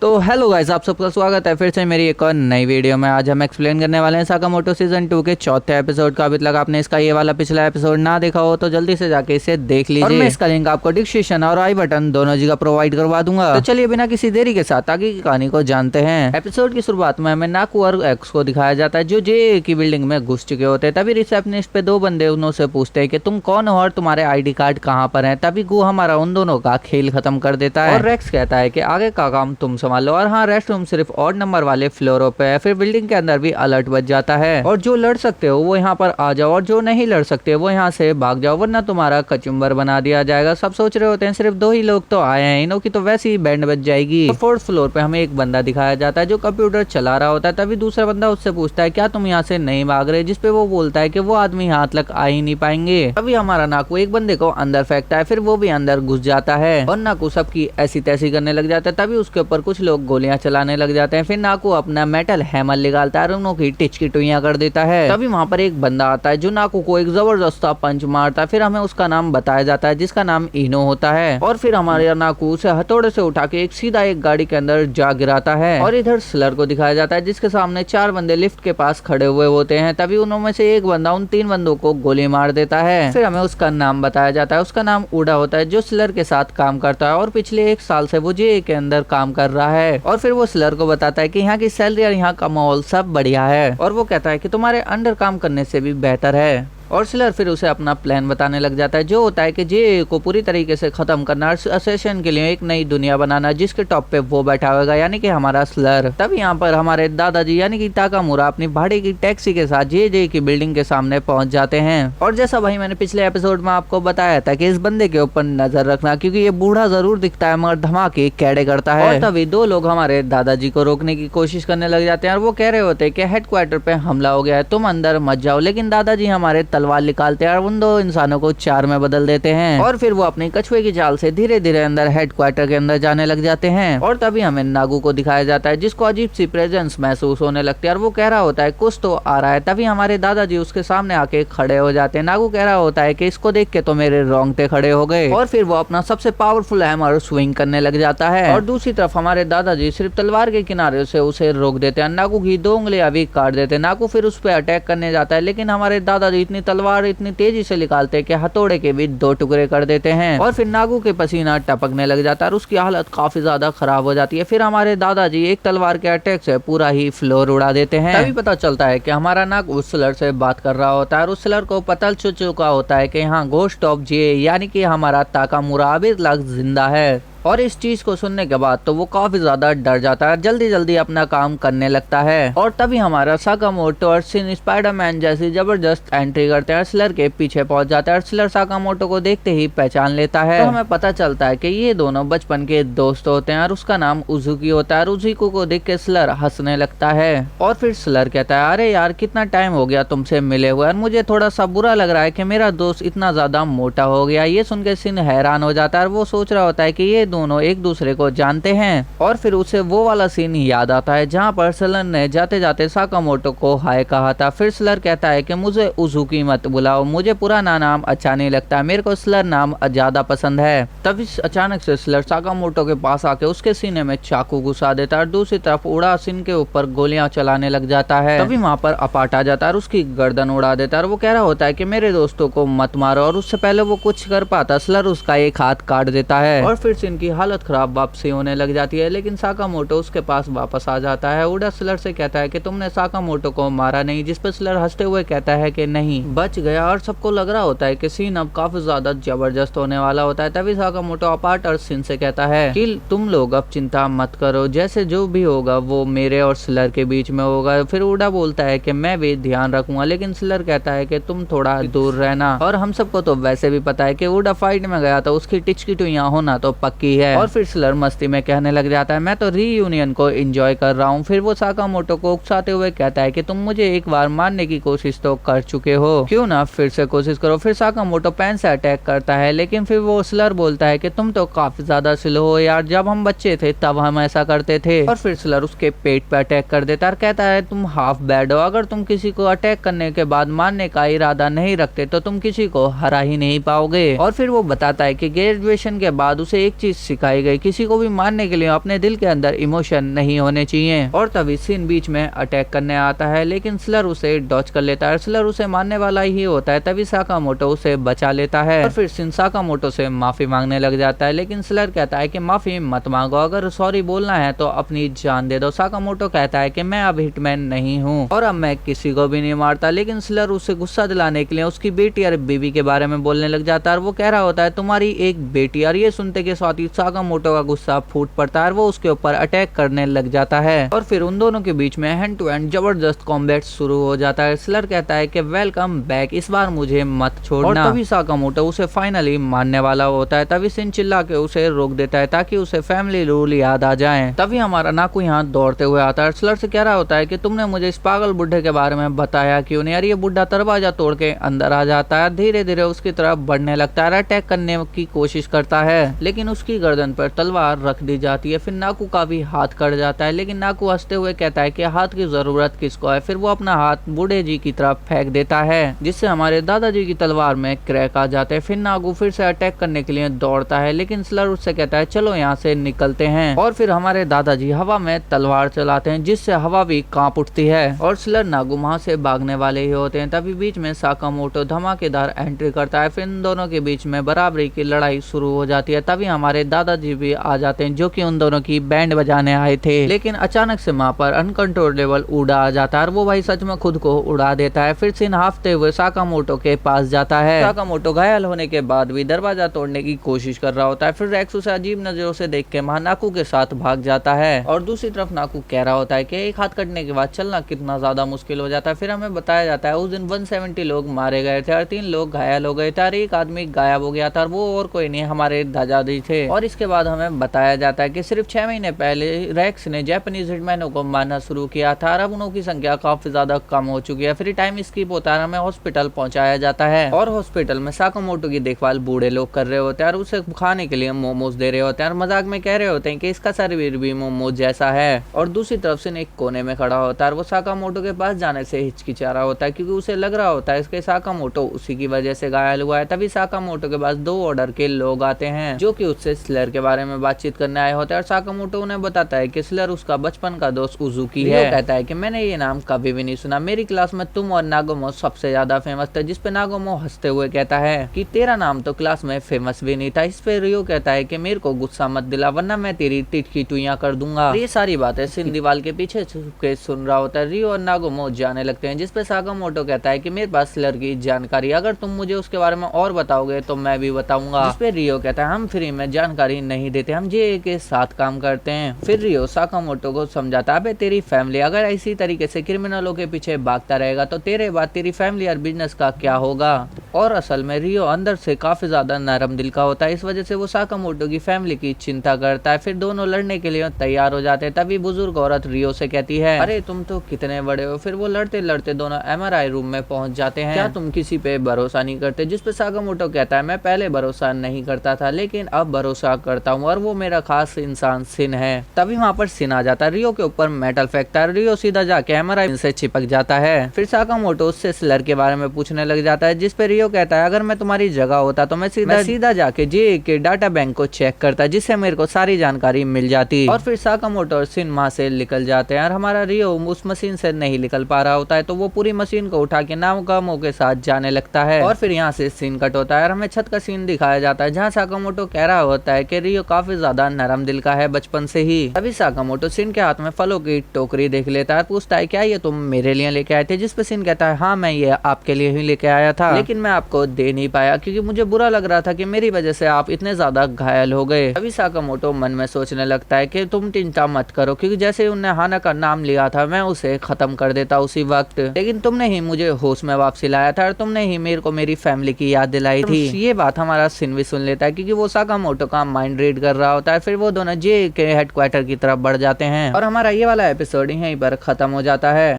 तो hello guys, आप सबका स्वागत है फिर से मेरी एक और नई वीडियो में। आज हम एक्सप्लेन करने वाले हैं साकामोटो सीजन 2 के चौथे एपिसोड का। अभी तक आपने इसका ये वाला पिछला एपिसोड ना देखा हो तो जल्दी से जाके इसे देख लीजिए और मैं इसका लिंक आपको डिस्क्रिप्शन और आई बटन दोनों जगह प्रोवाइड करवा दूंगा। तो चलिए बिना किसी देरी के साथ आगे की कहानी को जानते हैं। एपिसोड की शुरुआत में हमें नाकू और एक्स को दिखाया जाता है जो जे की बिल्डिंग में घुस चुके होते हैं। तभी रिसेप्शनिस्ट पे दो बंदे उनसे पूछते हैं कि तुम कौन हो और तुम्हारे आईडी कार्ड कहाँ पर है। तभी गु हमारा उन दोनों का खेल खत्म कर देता है और रेक्स कहता है कि आगे का काम तुम संभालो। और हाँ, रेस्टरूम सिर्फ ऑड नंबर वाले फ्लोरों पे है। फिर बिल्डिंग के अंदर भी अलर्ट बज जाता है और जो लड़ सकते हो वो यहाँ पर आ जाओ और जो नहीं लड़ सकते वो यहाँ से भाग जाओ वरना तुम्हारा कचुम्बर बना दिया जाएगा। सब सोच रहे होते हैं सिर्फ दो ही लोग तो आए हैं, इनों की तो वैसे ही बैंड बज जाएगी। तो फोर्थ फ्लोर पे हमें एक बंदा दिखाया जाता है जो कंप्यूटर चला रहा होता है। तभी दूसरा बंदा उससे पूछता है क्या तुम यहाँ से नहीं भाग रहे, जिसपे वो बोलता है कि वो आदमी यहाँ तक आ ही नहीं पाएंगे। तभी हमारा नाकू एक बंदे को अंदर फेंकता है, फिर वो भी अंदर घुस जाता है और नाकू सबकी ऐसी तैसी करने लग जाता है। तभी उसके ऊपर कुछ लोग गोलियां चलाने लग जाते हैं। फिर नाकू अपना मेटल हैमर निकालता है और उन्हों की टिच की टुइयां कर देता है। तभी वहाँ पर एक बंदा आता है जो नाकू को एक जबरदस्त पंच मारता है। फिर हमें उसका नाम बताया जाता है जिसका नाम इनो होता है और फिर हमारे नाकू उसे हथौड़े से उठा के सीधा एक गाड़ी के अंदर जा गिराता है। और इधर स्लर को दिखाया जाता है जिसके सामने चार बंदे लिफ्ट के पास खड़े हुए होते हैं। तभी उनमें से एक बंदा उन तीन बंदों को गोली मार देता है। फिर हमें उसका नाम बताया जाता है, उसका नाम उड़ा होता है जो स्लर के साथ काम करता है और पिछले एक साल से वो जे के अंदर काम कर रहा है। और फिर वो स्लर को बताता है कि यहाँ की सैलरी और यहाँ का माहौल सब बढ़िया है और वो कहता है कि तुम्हारे अंडर काम करने से भी बेहतर है। और स्लर फिर उसे अपना प्लान बताने लग जाता है जो होता है कि जे को पूरी तरीके से खत्म करना, असेशन के लिए एक नई दुनिया बनाना जिसके टॉप पे वो बैठा होगा यानी कि हमारा स्लर। तब यहाँ पर हमारे दादाजी यानी कि ताकामुरा अपनी भाड़े की टैक्सी के साथ जे की बिल्डिंग के सामने पहुंच जाते हैं। और जैसा भाई मैंने पिछले एपिसोड में आपको बताया था कि इस बंदे के ऊपर नजर रखना क्योंकि ये बूढ़ा जरूर दिखता है मगर धमाके कैडे करता है। और तभी दो लोग हमारे दादाजी को रोकने की कोशिश करने लग जाते हैं और वो कह रहे होते हैं कि हेडक्वार्टर पे हमला हो गया है, तुम अंदर मत जाओ। लेकिन दादाजी हमारे तलवार निकालते हैं और उन दो इंसानों को चार में बदल देते हैं और फिर वो अपनी कछुए की चाल से धीरे धीरे अंदर हेडक्वार्टर के अंदर जाने लग जाते हैं। और तभी हमें नागू को दिखाया जाता है जिसको अजीब सी प्रेजेंस महसूस होने लगती है और वो कह रहा होता है कुछ तो आ रहा है। तभी हमारे दादाजी उसके सामने आके खड़े हो जाते हैं। नागू कह रहा होता है कि इसको देख के तो मेरे रोंगटे खड़े हो गए और फिर वो अपना सबसे पावरफुल हैमर स्विंग करने लग जाता है। और दूसरी तरफ हमारे दादाजी सिर्फ तलवार के किनारे से उसे रोक देते हैं। नागू की दो उंगलियां भी काट देते हैं। नागू फिर उस पर अटैक करने जाता है लेकिन हमारे दादाजी इतनी तलवार इतनी तेजी से निकालते हैं कि हथौड़े के भी दो टुकड़े कर देते हैं और फिर नागू के पसीना टपकने लग जाता है और उसकी हालत काफी ज्यादा खराब हो जाती है। फिर हमारे दादाजी एक तलवार के अटैक से पूरा ही फ्लोर उड़ा देते हैं। तभी पता चलता है कि हमारा नागू उस स्लर से बात कर रहा होता है और उस स्लर को पता चल चुका होता है कि यहाँ घोस्ट ऑफ जे यानी कि हमारा ताकामुरा अभी तक जिंदा है। और इस चीज को सुनने के बाद तो वो काफी ज्यादा डर जाता है, जल्दी जल्दी अपना काम करने लगता है। और तभी हमारा साकामोटो और सिन स्पाइडरमैन जैसी जबरदस्त एंट्री करते हैं, स्लर के पीछे पहुंच जाता है और स्लर साकामोटो को देखते ही पहचान लेता है। तो हमें पता चलता है कि ये दोनों बचपन के दोस्त होते हैं और उसका नाम उजुकी होता है। उजुकी को देख के स्लर हंसने लगता है और फिर स्लर कहता है अरे यार कितना टाइम हो गया तुमसे मिले हुए और मुझे थोड़ा सा बुरा लग रहा है कि मेरा दोस्त इतना ज्यादा मोटा हो गया। ये सुन के सिन हैरान हो जाता है और वो सोच रहा होता है कि ये दोनों एक दूसरे को जानते हैं। और फिर उसे वो वाला सीन याद आता है जहाँ पर स्लर ने जाते जाते साकामोटो को हाय कहा था। फिर स्लर कहता है कि मुझे उजुकी मत बुलाओ, मुझे पुराना नाम अच्छा नहीं लगता, मेरे को स्लर नाम ज्यादा पसंद है। तभी अचानक से स्लर साकामोटो के पास आके उसके सीने में चाकू घुसा देता है और दूसरी तरफ उड़ा सिन के ऊपर गोलियां चलाने लग जाता है। तभी वहाँ पर अपाट आ जाता है और उसकी गर्दन उड़ा देता है और वो कह रहा होता है कि मेरे दोस्तों को मत मारो। और उससे पहले वो कुछ कर पाता स्लर उसका एक हाथ काट देता है और फिर सिन की हालत खराब वापसी होने लग जाती है। लेकिन साकामोटो उसके पास वापस आ जाता है। उड़ा स्लर से कहता है कि तुमने साकामोटो को मारा नहीं, जिस पर स्लर हंसते हुए कहता है कि नहीं, बच गया। और सबको लग रहा होता है कि सीन अब काफी ज्यादा जबरदस्त होने वाला होता है। तभी साकामोटो अपार्ट और सिन से कहता है कि तुम लोग अब चिंता मत करो, जैसे जो भी होगा वो मेरे और स्लर के बीच में होगा। फिर उड़ा बोलता है कि मैं भी ध्यान रखूंगा, लेकिन स्लर कहता है कि तुम थोड़ा दूर रहना। और हम सबको तो वैसे भी पता है कि उड़ा फाइट में गया तो उसकी टिचकी टुइयां होना तो पक्की है। और फिर स्लर मस्ती में कहने लग जाता है मैं तो रीयूनियन को एंजॉय कर रहा हूँ। फिर वो साकामोटो को उकसाते हुए कहता है कि तुम मुझे एक बार मारने की कोशिश तो कर चुके हो, क्यों ना फिर से कोशिश करो। फिर साकामोटो पेन से अटैक करता है लेकिन फिर वो स्लर बोलता है कि तुम तो काफी ज्यादा स्लो हो यार, जब हम बच्चे थे तब हम ऐसा करते थे। और फिर स्लर उसके पेट पे अटैक कर देता है और कहता है तुम हाफ बैड हो, अगर तुम किसी को अटैक करने के बाद मारने का इरादा नहीं रखते तो तुम किसी को हरा ही नहीं पाओगे। और फिर वो बताता है कि ग्रेजुएशन के बाद उसे एक चीज सिखाई गई, किसी को भी मारने के लिए अपने दिल के अंदर इमोशन नहीं होने चाहिए। और तभी सिन बीच में अटैक करने आता है, लेकिन स्लर उसे डॉच कर लेता है। स्लर उसे मारने वाला ही होता है, तभी साकामोटो उसे बचा लेता है और फिर सिन साकामोटो से माफी मांगने लग जाता है। लेकिन स्लर कहता है कि माफी मत मांगो, अगर सॉरी बोलना है तो अपनी जान दे दो। साकामोटो कहता है कि मैं अब हिटमैन नहीं हूँ और अब मैं किसी को भी नहीं मारता। लेकिन स्लर उसे गुस्सा दिलाने के लिए उसकी बेटी और बीवी के बारे में बोलने लग जाता है और वो कह रहा होता है तुम्हारी एक बेटी। और ये सुनते के साथ ही साकामोटो का गुस्सा फूट पड़ता है, वो उसके ऊपर अटैक करने लग जाता है और फिर उन दोनों के बीच में हैंड टू हैंड जबरदस्त कॉम्बैट शुरू हो जाता है। स्लर कहता है कि वेलकम बैक, इस बार मुझे मत छोड़ना। और तभी साकामोटो उसे फाइनली मारने वाला होता है, तभी सिन चिल्ला के उसे रोक देता है ताकि उसे फैमिली रूल याद आ जाए। तभी हमारा नाकू यहाँ दौड़ते हुए आता है। स्लर से कह रहा होता है कि तुमने मुझे इस पागल बुढ़े के बारे में बताया क्यों नहीं। यार ये बुढ़ा दरवाजा तोड़ के अंदर आ जाता है, धीरे धीरे उसकी तरफ बढ़ने लगता है, अटैक करने की कोशिश करता है, लेकिन उसकी गर्दन पर तलवार रख दी जाती है। फिर नाकू का भी हाथ कट जाता है, लेकिन नाकू हंसते हुए कहता है कि हाथ की जरूरत किसको है। फिर वो अपना हाथ बूढ़े जी की तरफ फेंक देता है, जिससे हमारे दादाजी की तलवार में क्रैक आ जाते हैं। फिर नाकू फिर से अटैक करने के लिए दौड़ता है, लेकिन स्लर उससे कहता है चलो यहाँ से निकलते हैं। और फिर हमारे दादाजी हवा में तलवार चलाते हैं, जिससे हवा भी कांप उठती है और स्लर नाकू वहां से भागने वाले ही होते हैं। तभी बीच में साकामोटो धमाकेदार एंट्री करता है, फिर इन दोनों के बीच में बराबरी की लड़ाई शुरू हो जाती है। तभी हमारे दादाजी भी आ जाते हैं, जो कि उन दोनों की बैंड बजाने आए थे, लेकिन अचानक से वहाँ पर अनकंट्रोलेबल उड़ा आ जाता है और वो भाई सच में खुद को उड़ा देता है। फिर सिन हाफते हुए साकामोटो के पास जाता है। साकामोटो घायल होने के बाद भी दरवाजा तोड़ने की कोशिश कर रहा होता है। फिर रेक्स उसे अजीब नजरों से देख के नाकू के साथ भाग जाता है और दूसरी तरफ नाकू कह रहा होता है कि एक हाथ कटने के बाद चलना कितना ज्यादा मुश्किल हो जाता है। फिर हमें बताया जाता है उस दिन 170 लोग मारे गए थे और 3 लोग घायल हो गए थे और एक आदमी गायब हो गया था और वो और कोई नहीं हमारे दादाजी थे। और इसके बाद हमें बताया जाता है कि सिर्फ 6 महीने पहले रेक्स ने जापानीज हिटमैनों को मारना शुरू किया था और अब उनकी संख्या काफी ज्यादा कम हो चुकी है। फिर टाइम स्किप होता है, हमें हॉस्पिटल पहुंचाया जाता है और हॉस्पिटल में साकामोटो की देखभाल बूढ़े लोग कर रहे होते हैं और उसे खाने के लिए मोमोज दे रहे होते हैं और मजाक में कह रहे होते हैं कि इसका शरीर भी मोमोज जैसा है। और दूसरी तरफ से एक कोने में खड़ा होता है और वो साकामोटो के पास जाने से हिचकिचा रहा होता है, क्योंकि उसे लग रहा होता है इसके साकामोटो उसी की वजह से घायल हुआ है। तभी साकामोटो के पास 2 ऑर्डर के लोग आते हैं, जो कि उससे स्लर के बारे में बातचीत करने आए होते हैं और साकामोटो उन्हें बताता है कि स्लर उसका बचपन का दोस्त उजुकी है। कहता है कि मैंने ये नाम कभी भी नहीं सुना, मेरी क्लास में तुम और नागोमो सबसे ज्यादा फेमस थे। जिसपे नागोमो हंसते हुए कहता है कि तेरा नाम तो क्लास में फेमस भी नहीं था। इस पे रियो कहता है कि मेरे को गुस्सा मत दिला वरना मैं तेरी टिटकी टुइयां कर दूंगा। ये सारी बातें सिन दीवार के पीछे के सुन रहा होता है। रियो और नागोमो जाने लगते हैं, जिसपे साकामोटो कहता है कि मेरे पास स्लर की जानकारी, अगर तुम मुझे उसके बारे में और बताओगे तो मैं भी बताऊंगा। जिसपे रियो कहता है हम फ्री में जानकारी नहीं देते, हम जे के साथ काम करते हैं। फिर रियो साकामोटो को समझाता है तेरी फैमिली अगर इसी तरीके से क्रिमिनलों के पीछे भागता रहेगा तो तेरे बाद तेरी फैमिली और बिजनेस का क्या होगा। और असल में रियो अंदर से काफी ज्यादा नरम दिल का होता है, इस वजह से वो साकामोटो की फैमिली की चिंता करता है। फिर दोनों लड़ने के लिए तैयार हो जाते हैं। तभी बुजुर्ग औरत रियो से कहती है अरे तुम तो कितने बड़े हो। फिर वो लड़ते लड़ते दोनों MRI रूम में पहुंच जाते हैं। क्या तुम किसी पे भरोसा नहीं करते? जिसपे साकामोटो कहता है मैं पहले भरोसा नहीं करता था, लेकिन अब भरोसा करता हूँ और वो मेरा खास इंसान सिन है। तभी वहाँ पर सिन आ जाता है, रियो के ऊपर मेटल फेंकता है। रियो सीधा जाके MRI से चिपक जाता है। फिर साकामोटो उससे स्लर के बारे में पूछने लग जाता है, जिसपे रियो कहता है अगर मैं तुम्हारी जगह होता तो मैं सीधा जाके जे के डाटा बैंक को चेक करता, जिससे मेरे को सारी जानकारी मिल जाती। और फिर साकामोटो और सिन वहाँ से निकल जाते हैं और हमारा रियो उस मशीन से नहीं निकल पा रहा होता है, तो वो पूरी मशीन को उठा के नागोमो के साथ जाने लगता है। और फिर यहाँ से सीन कट होता है और हमें छत का सीन दिखाया जाता है, जहाँ साकामोटो कह रहा होता है कि रियो काफी ज्यादा नरम दिल का है बचपन से ही। तभी साकामोटो सिन के हाथ में फलों की टोकरी देख लेता है, पूछता है क्या ये तुम मेरे लिए लेके आए थे? जिसपे सिन कहता है हाँ मैं ये आपके लिए ही लेके आया था, लेकिन मैं आपको दे नहीं पाया क्योंकि मुझे बुरा लग रहा था कि मेरी वजह से आप इतने ज्यादा घायल हो गए। तभी साकामोटो मन में सोचने लगता है कि तुम चिंता मत करो, क्योंकि जैसे उनने हाना का नाम लिया था मैं उसे खत्म कर देता उसी वक्त, लेकिन तुमने ही मुझे होश में वापसी लाया था और तुमने ही मेरे को मेरी फैमिली की याद दिलाई थी। ये बात हमारा सिन भी सुन लेता है, क्योंकि वो साकामोटो का माइंड रीड कर रहा होता है। फिर वो दोनों जे के हेडक्वार्टर की तरफ बढ़ जाते हैं और हमारा ये वाला एपिसोड यहीं पर खत्म हो जाता है।